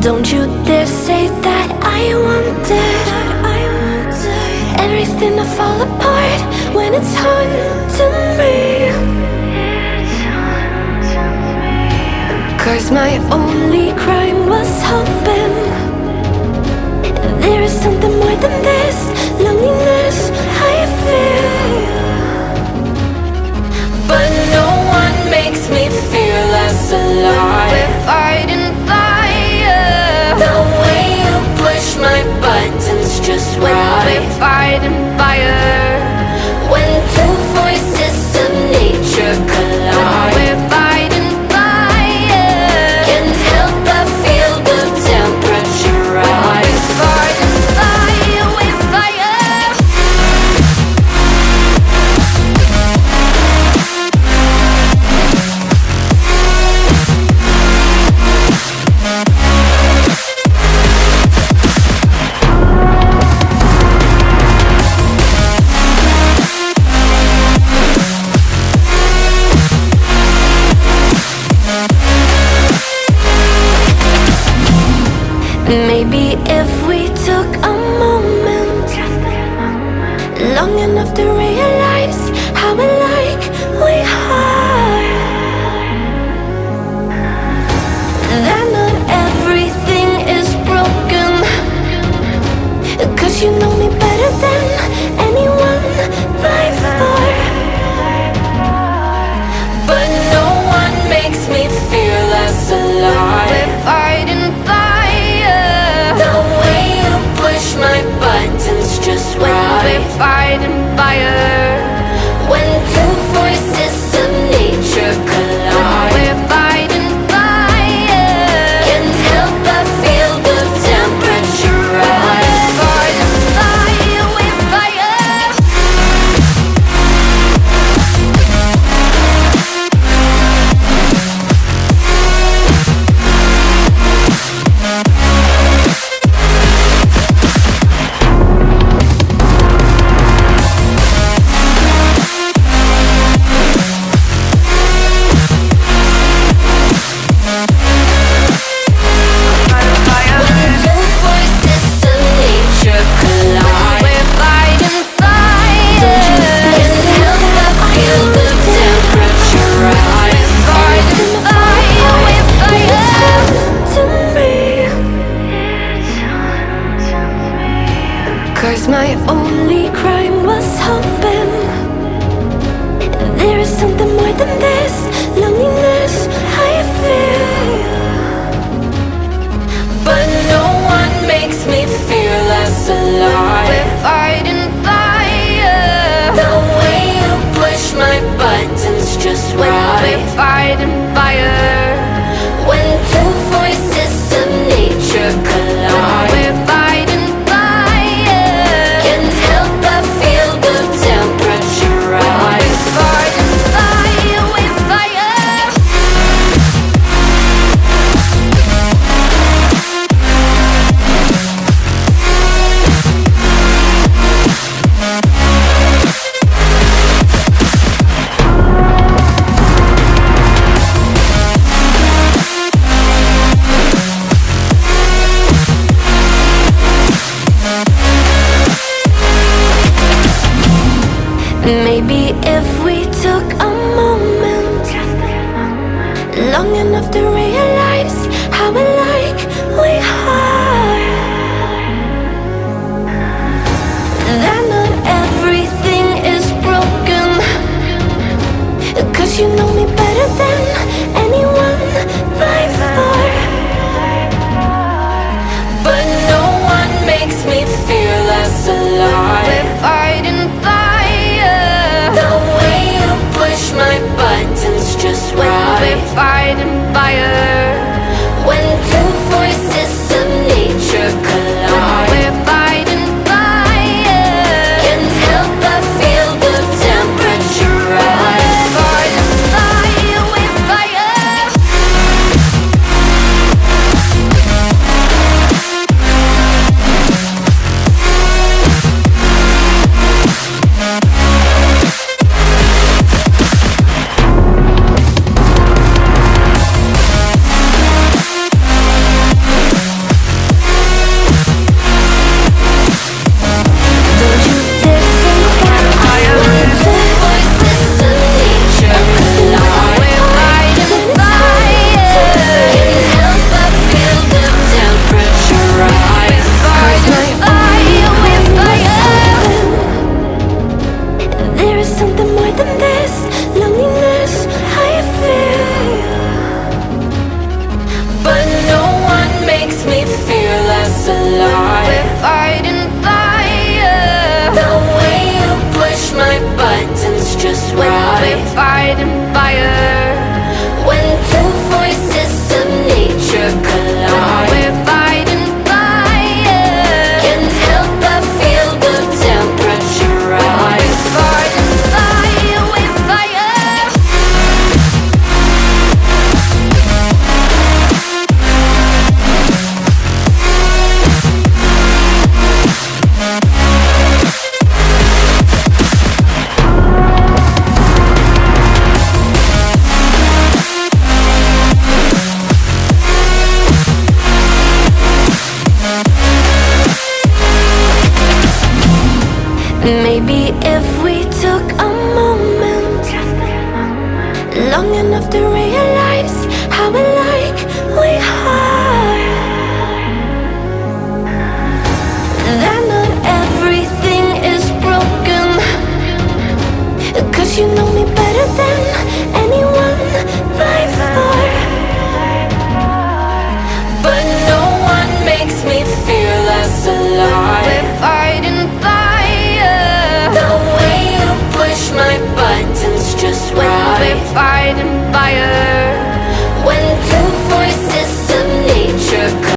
Don't you dare say that I wanted everything to fall apart when it's haunting me. 'Cause my only crime was hoping there is something more than this loneliness I feel. But no one makes me feel less alive. We're fighting fire. The way you push my buttons just right. We're fighting fire. When two voices of nature collide. We're fighting fire. Can't help but feel the temperature rise. We're fighting fire. We're fire. Maybe if we took a moment, long enough to realize how alike we are, that not everything is broken. 'Cause you know me better than anyone by far. But no one makes me feel less alive. We're fighting fire. The way you push my buttons just right. We're fighting fire. When two voices of nature collide. We're fighting fire. Can't help but feel the temperature rise. We're fighting fire. We're fire. Cause my only crime was hoping there is something more than this loneliness I feel. But no one makes me feel less alive. We're fighting fire. The way you push my buttons just right. We're fighting fire. When two voices of nature collide. We're fighting fire. Can't help but feel the temperature rise. We're fighting fire. We're fire. Maybe if we took a moment, long enough to realize how alike we are, that not everything is broken. 'Cause you know me better than anyone by far. But no one makes me feel less alive. We're fighting fire. we're fighting fire. When two voices of nature collide, we're fighting fire. Can't help but feel the temperature rise. We're fighting fire, we're fire. Maybe if we took a moment long enough to realize how alike we are, that not everything is broken. 'Cause you know me better than anyone by far. But no one makes me feel less alive. We're fighting fire. The way you push my buttons just right. We're fighting fire.